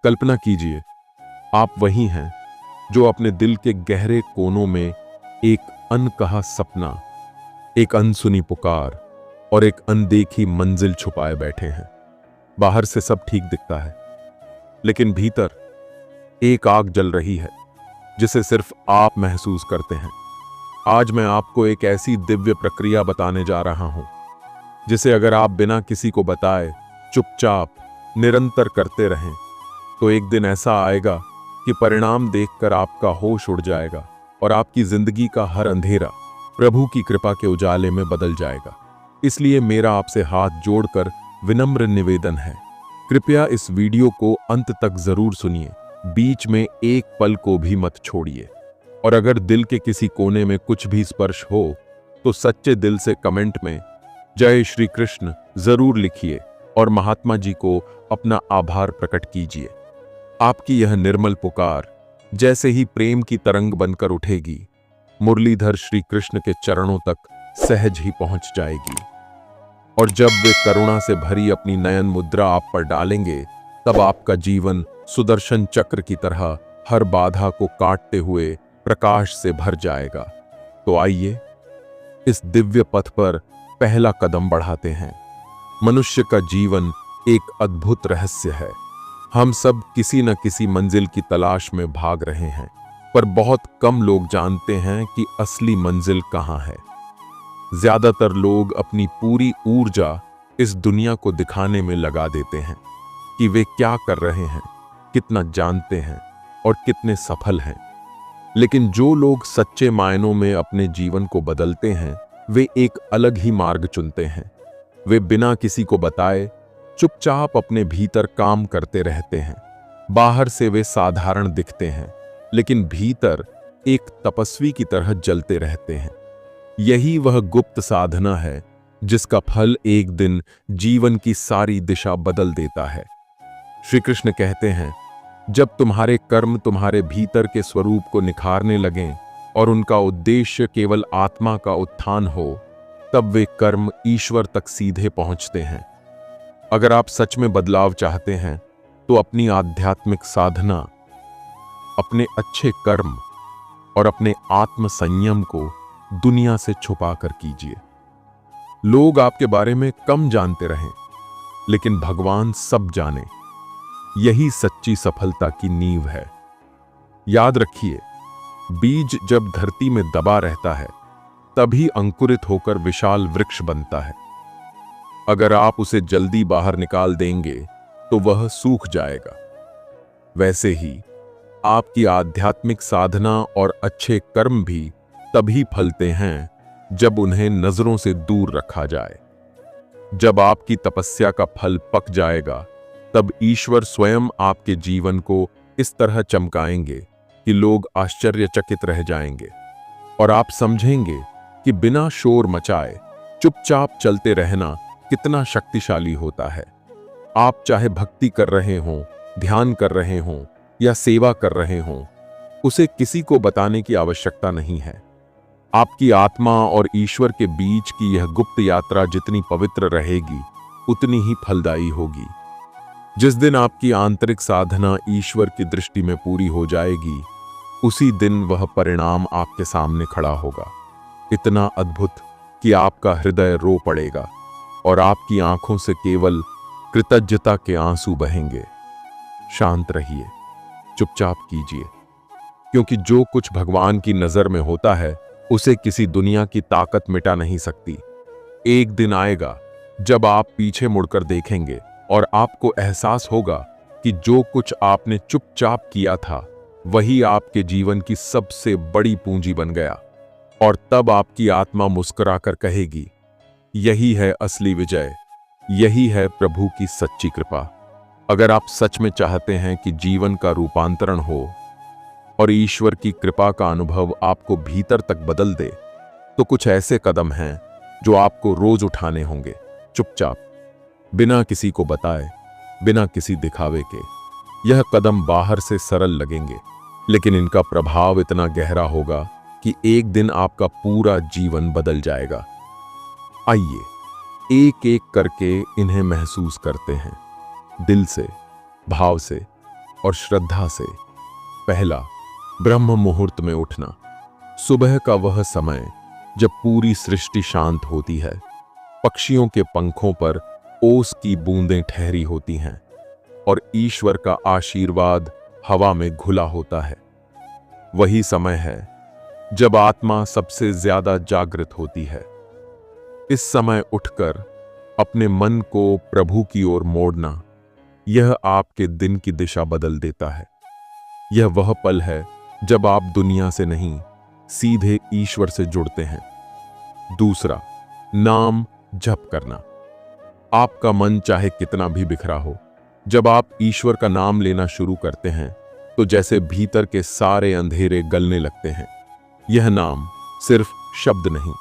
कल्पना कीजिए, आप वही हैं जो अपने दिल के गहरे कोनों में एक अनकहा सपना, एक अनसुनी पुकार और एक अनदेखी मंजिल छुपाए बैठे हैं। बाहर से सब ठीक दिखता है, लेकिन भीतर एक आग जल रही है जिसे सिर्फ आप महसूस करते हैं। आज मैं आपको एक ऐसी दिव्य प्रक्रिया बताने जा रहा हूं जिसे अगर आप बिना किसी को बताए चुपचाप निरंतर करते रहें तो एक दिन ऐसा आएगा कि परिणाम देखकर आपका होश उड़ जाएगा और आपकी जिंदगी का हर अंधेरा प्रभु की कृपा के उजाले में बदल जाएगा। इसलिए मेरा आपसे हाथ जोड़कर विनम्र निवेदन है, कृपया इस वीडियो को अंत तक जरूर सुनिए, बीच में एक पल को भी मत छोड़िए। और अगर दिल के किसी कोने में कुछ भी स्पर्श हो तो सच्चे दिल से कमेंट में जय श्री कृष्ण जरूर लिखिए और महात्मा जी को अपना आभार प्रकट कीजिए। आपकी यह निर्मल पुकार जैसे ही प्रेम की तरंग बनकर उठेगी, मुरलीधर श्री कृष्ण के चरणों तक सहज ही पहुंच जाएगी। और जब वे करुणा से भरी अपनी नयन मुद्रा आप पर डालेंगे, तब आपका जीवन सुदर्शन चक्र की तरह हर बाधा को काटते हुए प्रकाश से भर जाएगा। तो आइए इस दिव्य पथ पर पहला कदम बढ़ाते हैं। मनुष्य का जीवन एक अद्भुत रहस्य है। हम सब किसी न किसी मंजिल की तलाश में भाग रहे हैं, पर बहुत कम लोग जानते हैं कि असली मंजिल कहाँ है। ज्यादातर लोग अपनी पूरी ऊर्जा इस दुनिया को दिखाने में लगा देते हैं कि वे क्या कर रहे हैं, कितना जानते हैं और कितने सफल हैं। लेकिन जो लोग सच्चे मायनों में अपने जीवन को बदलते हैं, वे एक अलग ही मार्ग चुनते हैं। वे बिना किसी को बताए चुपचाप अपने भीतर काम करते रहते हैं। बाहर से वे साधारण दिखते हैं, लेकिन भीतर एक तपस्वी की तरह जलते रहते हैं। यही वह गुप्त साधना है जिसका फल एक दिन जीवन की सारी दिशा बदल देता है। श्री कृष्ण कहते हैं, जब तुम्हारे कर्म तुम्हारे भीतर के स्वरूप को निखारने लगें और उनका उद्देश्य केवल आत्मा का उत्थान हो, तब वे कर्म ईश्वर तक सीधे पहुंचते हैं। अगर आप सच में बदलाव चाहते हैं तो अपनी आध्यात्मिक साधना, अपने अच्छे कर्म और अपने आत्म संयम को दुनिया से छुपा कर कीजिए। लोग आपके बारे में कम जानते रहें, लेकिन भगवान सब जाने। यही सच्ची सफलता की नींव है। याद रखिए, बीज जब धरती में दबा रहता है तभी अंकुरित होकर विशाल वृक्ष बनता है। अगर आप उसे जल्दी बाहर निकाल देंगे तो वह सूख जाएगा। वैसे ही आपकी आध्यात्मिक साधना और अच्छे कर्म भी तभी फलते हैं जब उन्हें नजरों से दूर रखा जाए। जब आपकी तपस्या का फल पक जाएगा, तब ईश्वर स्वयं आपके जीवन को इस तरह चमकाएंगे कि लोग आश्चर्यचकित रह जाएंगे और आप समझेंगे कि बिना शोर मचाए चुपचाप चलते रहना कितना शक्तिशाली होता है। आप चाहे भक्ति कर रहे हों, ध्यान कर रहे हों या सेवा कर रहे हों, उसे किसी को बताने की आवश्यकता नहीं है। आपकी आत्मा और ईश्वर के बीच की यह गुप्त यात्रा जितनी पवित्र रहेगी, उतनी ही फलदायी होगी। जिस दिन आपकी आंतरिक साधना ईश्वर की दृष्टि में पूरी हो जाएगी, उसी दिन वह परिणाम आपके सामने खड़ा होगा, इतना अद्भुत कि आपका हृदय रो पड़ेगा और आपकी आंखों से केवल कृतज्ञता के आंसू बहेंगे। शांत रहिए, चुपचाप कीजिए, क्योंकि जो कुछ भगवान की नजर में होता है उसे किसी दुनिया की ताकत मिटा नहीं सकती। एक दिन आएगा जब आप पीछे मुड़कर देखेंगे और आपको एहसास होगा कि जो कुछ आपने चुपचाप किया था वही आपके जीवन की सबसे बड़ी पूंजी बन गया। और तब आपकी आत्मा मुस्कुराकर कहेगी, यही है असली विजय, यही है प्रभु की सच्ची कृपा। अगर आप सच में चाहते हैं कि जीवन का रूपांतरण हो और ईश्वर की कृपा का अनुभव आपको भीतर तक बदल दे, तो कुछ ऐसे कदम हैं जो आपको रोज उठाने होंगे, चुपचाप, बिना किसी को बताए, बिना किसी दिखावे के। यह कदम बाहर से सरल लगेंगे, लेकिन इनका प्रभाव इतना गहरा होगा कि एक दिन आपका पूरा जीवन बदल जाएगा। आइए एक एक करके इन्हें महसूस करते हैं, दिल से, भाव से, और श्रद्धा से। पहला, ब्रह्म मुहूर्त में उठना। सुबह का वह समय जब पूरी सृष्टि शांत होती है, पक्षियों के पंखों पर ओस की बूंदें ठहरी होती हैं और ईश्वर का आशीर्वाद हवा में घुला होता है। वही समय है जब आत्मा सबसे ज्यादा जागृत होती है। इस समय उठकर अपने मन को प्रभु की ओर मोड़ना, यह आपके दिन की दिशा बदल देता है। यह वह पल है जब आप दुनिया से नहीं, सीधे ईश्वर से जुड़ते हैं। दूसरा, नाम जप करना। आपका मन चाहे कितना भी बिखरा हो, जब आप ईश्वर का नाम लेना शुरू करते हैं तो जैसे भीतर के सारे अंधेरे गलने लगते हैं। यह नाम सिर्फ शब्द नहीं,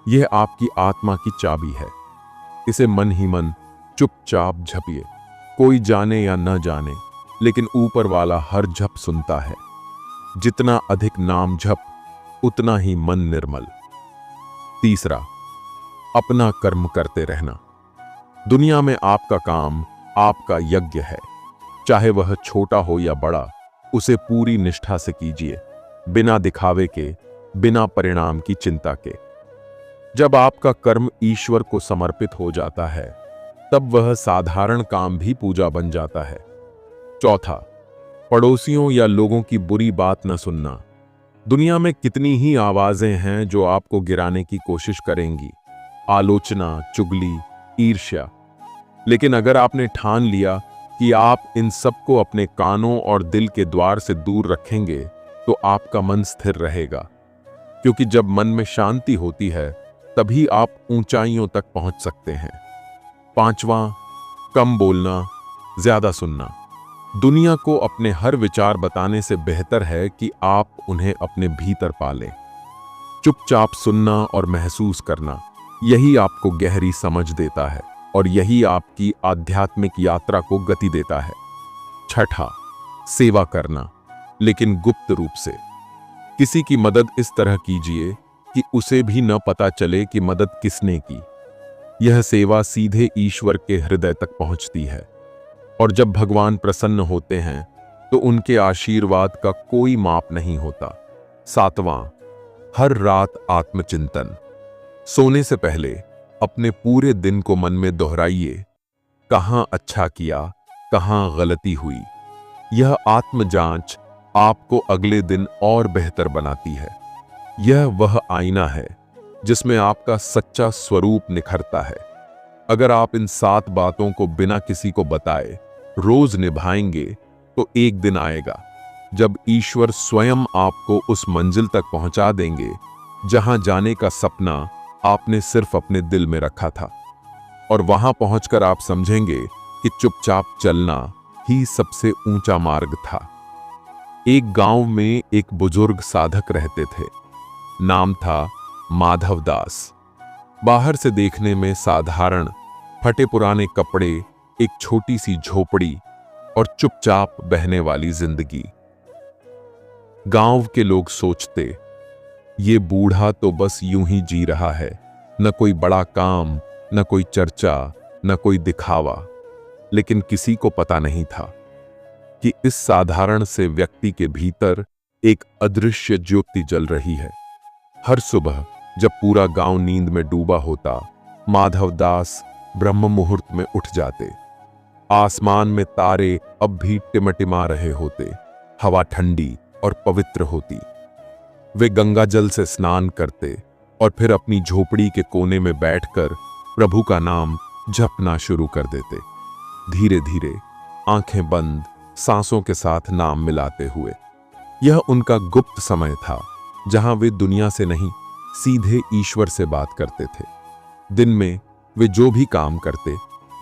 यह आपकी आत्मा की चाबी है। इसे मन ही मन चुपचाप झपिए। कोई जाने या न जाने, लेकिन ऊपर वाला हर झप सुनता है। जितना अधिक नाम झप, उतना ही मन निर्मल। तीसरा, अपना कर्म करते रहना। दुनिया में आपका काम आपका यज्ञ है। चाहे वह छोटा हो या बड़ा, उसे पूरी निष्ठा से कीजिए, बिना दिखावे के, बिना परिणाम की चिंता के। जब आपका कर्म ईश्वर को समर्पित हो जाता है, तब वह साधारण काम भी पूजा बन जाता है। चौथा, पड़ोसियों या लोगों की बुरी बात न सुनना। दुनिया में कितनी ही आवाजें हैं जो आपको गिराने की कोशिश करेंगी, आलोचना, चुगली, ईर्ष्या। लेकिन अगर आपने ठान लिया कि आप इन सबको अपने कानों और दिल के द्वार से दूर रखेंगे, तो आपका मन स्थिर रहेगा। क्योंकि जब मन में शांति होती है, तभी आप ऊंचाइयों तक पहुंच सकते हैं। पांचवां, कम बोलना, ज्यादा सुनना। दुनिया को अपने हर विचार बताने से बेहतर है कि आप उन्हें अपने भीतर पालें। चुपचाप सुनना और महसूस करना, यही आपको गहरी समझ देता है और यही आपकी आध्यात्मिक यात्रा को गति देता है। छठा, सेवा करना, लेकिन गुप्त रूप से। किसी की मदद इस तरह कीजिए कि उसे भी न पता चले कि मदद किसने की। यह सेवा सीधे ईश्वर के हृदय तक पहुंचती है और जब भगवान प्रसन्न होते हैं तो उनके आशीर्वाद का कोई माप नहीं होता। सातवां, हर रात आत्मचिंतन। सोने से पहले अपने पूरे दिन को मन में दोहराइए, कहां अच्छा किया, कहां गलती हुई। यह आत्मजांच आपको अगले दिन और बेहतर बनाती है। यह वह आईना है जिसमें आपका सच्चा स्वरूप निखरता है। अगर आप इन 7 बातों को बिना किसी को बताए रोज निभाएंगे, तो एक दिन आएगा जब ईश्वर स्वयं आपको उस मंजिल तक पहुंचा देंगे जहां जाने का सपना आपने सिर्फ अपने दिल में रखा था। और वहां पहुंचकर आप समझेंगे कि चुपचाप चलना ही सबसे ऊंचा मार्ग था। एक गांव में एक बुजुर्ग साधक रहते थे। नाम था माधव दास। बाहर से देखने में साधारण, फटे पुराने कपड़े, एक छोटी सी झोपड़ी और चुपचाप बहने वाली जिंदगी। गांव के लोग सोचते, ये बूढ़ा तो बस यूं ही जी रहा है, न कोई बड़ा काम, न कोई चर्चा, न कोई दिखावा। लेकिन किसी को पता नहीं था कि इस साधारण से व्यक्ति के भीतर एक अदृश्य ज्योति जल रही है। हर सुबह जब पूरा गांव नींद में डूबा होता, माधव दास ब्रह्म मुहूर्त में उठ जाते। आसमान में तारे अब भी टिमटिमा रहे होते, हवा ठंडी और पवित्र होती। वे गंगा जल से स्नान करते और फिर अपनी झोपड़ी के कोने में बैठकर प्रभु का नाम जपना शुरू कर देते। धीरे धीरे आंखें बंद, सांसों के साथ नाम मिलाते हुए। यह उनका गुप्त समय था जहां वे दुनिया से नहीं, सीधे ईश्वर से बात करते थे। दिन में वे जो भी काम करते,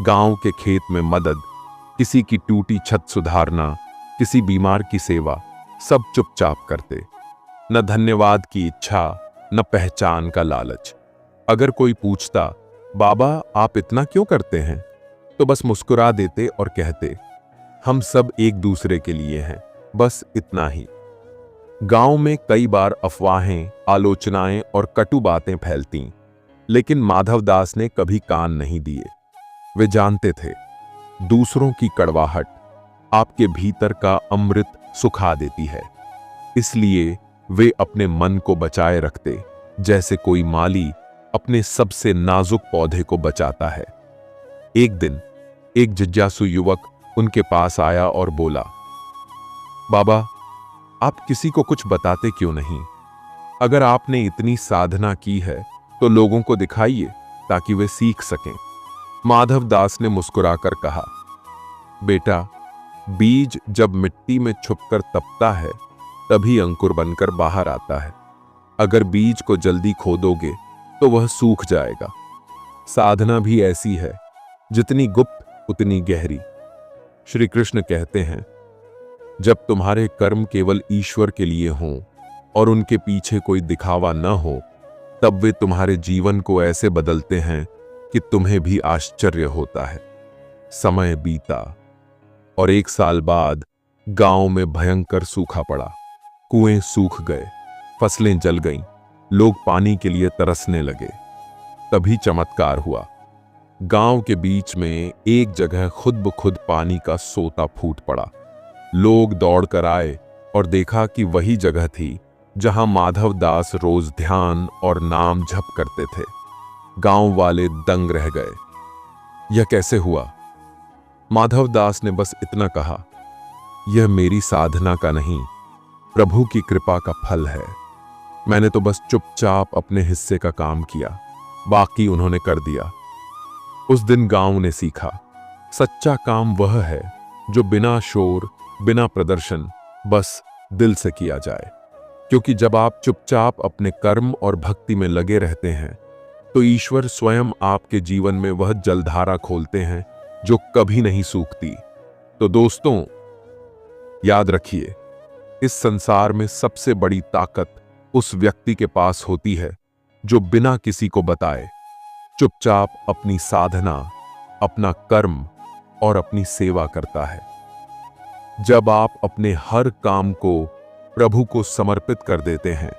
गांव के खेत में मदद, किसी की टूटी छत सुधारना, किसी बीमार की सेवा, सब चुपचाप करते। न धन्यवाद की इच्छा, न पहचान का लालच। अगर कोई पूछता, बाबा आप इतना क्यों करते हैं, तो बस मुस्कुरा देते और कहते, हम सब एक दूसरे के लिए हैं, बस इतना ही। गांव में कई बार अफवाहें, आलोचनाएं और कटु बातें फैलतीं, लेकिन माधव दास ने कभी कान नहीं दिए। वे जानते थे, दूसरों की कड़वाहट आपके भीतर का अमृत सुखा देती है। इसलिए वे अपने मन को बचाए रखते, जैसे कोई माली अपने सबसे नाजुक पौधे को बचाता है। एक दिन एक जिज्ञासु युवक उनके पास आया और बोला, बाबा, आप किसी को कुछ बताते क्यों नहीं? अगर आपने इतनी साधना की है तो लोगों को दिखाइए ताकि वे सीख सकें। माधव दास ने मुस्कुराकर कहा, बेटा, बीज जब मिट्टी में छुपकर तपता है तभी अंकुर बनकर बाहर आता है। अगर बीज को जल्दी खोदोगे तो वह सूख जाएगा। साधना भी ऐसी है, जितनी गुप्त उतनी गहरी। श्री कृष्ण कहते हैं, जब तुम्हारे कर्म केवल ईश्वर के लिए हों और उनके पीछे कोई दिखावा न हो, तब वे तुम्हारे जीवन को ऐसे बदलते हैं कि तुम्हें भी आश्चर्य होता है। समय बीता और 1 साल बाद गांव में भयंकर सूखा पड़ा। कुएं सूख गए, फसलें जल गईं, लोग पानी के लिए तरसने लगे। तभी चमत्कार हुआ। गांव के बीच में एक जगह खुद ब खुद पानी का सोता फूट पड़ा। लोग दौड़कर आए और देखा कि वही जगह थी जहां माधव दास रोज ध्यान और नाम जप करते थे। गांव वाले दंग रह गए। यह कैसे हुआ? माधव दास ने बस इतना कहा, यह मेरी साधना का नहीं, प्रभु की कृपा का फल है। मैंने तो बस चुपचाप अपने हिस्से का काम किया, बाकी उन्होंने कर दिया। उस दिन गांव ने सीखा, सच्चा काम वह है जो बिना शोर, बिना प्रदर्शन, बस दिल से किया जाए। क्योंकि जब आप चुपचाप अपने कर्म और भक्ति में लगे रहते हैं तो ईश्वर स्वयं आपके जीवन में वह जलधारा खोलते हैं जो कभी नहीं सूखती। तो दोस्तों, याद रखिए, इस संसार में सबसे बड़ी ताकत उस व्यक्ति के पास होती है जो बिना किसी को बताए चुपचाप अपनी साधना, अपना कर्म और अपनी सेवा करता है। जब आप अपने हर काम को प्रभु को समर्पित कर देते हैं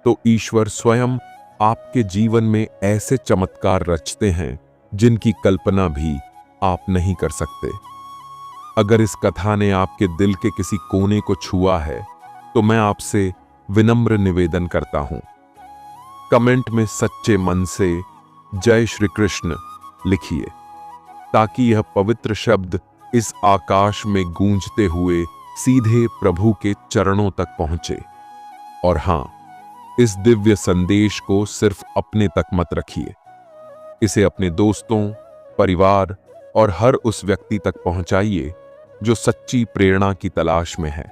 तो ईश्वर स्वयं आपके जीवन में ऐसे चमत्कार रचते हैं जिनकी कल्पना भी आप नहीं कर सकते। अगर इस कथा ने आपके दिल के किसी कोने को छुआ है तो मैं आपसे विनम्र निवेदन करता हूं, कमेंट में सच्चे मन से जय श्री कृष्ण लिखिए, ताकि यह पवित्र शब्द इस आकाश में गूंजते हुए सीधे प्रभु के चरणों तक पहुंचे। और हां, इस दिव्य संदेश को सिर्फ अपने तक मत रखिए, इसे अपने दोस्तों, परिवार और हर उस व्यक्ति तक पहुंचाइए जो सच्ची प्रेरणा की तलाश में है।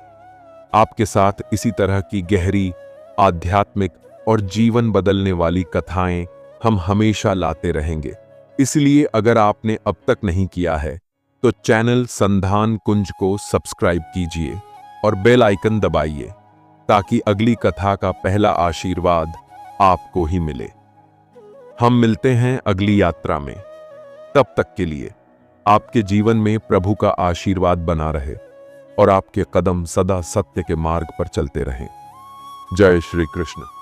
आपके साथ इसी तरह की गहरी, आध्यात्मिक और जीवन बदलने वाली कथाएं हम हमेशा लाते रहेंगे। इसलिए अगर आपने अब तक नहीं किया है तो चैनल संधान कुंज को सब्सक्राइब कीजिए और बेल आइकन दबाइए, ताकि अगली कथा का पहला आशीर्वाद आपको ही मिले। हम मिलते हैं अगली यात्रा में। तब तक के लिए आपके जीवन में प्रभु का आशीर्वाद बना रहे और आपके कदम सदा सत्य के मार्ग पर चलते रहें। जय श्री कृष्ण।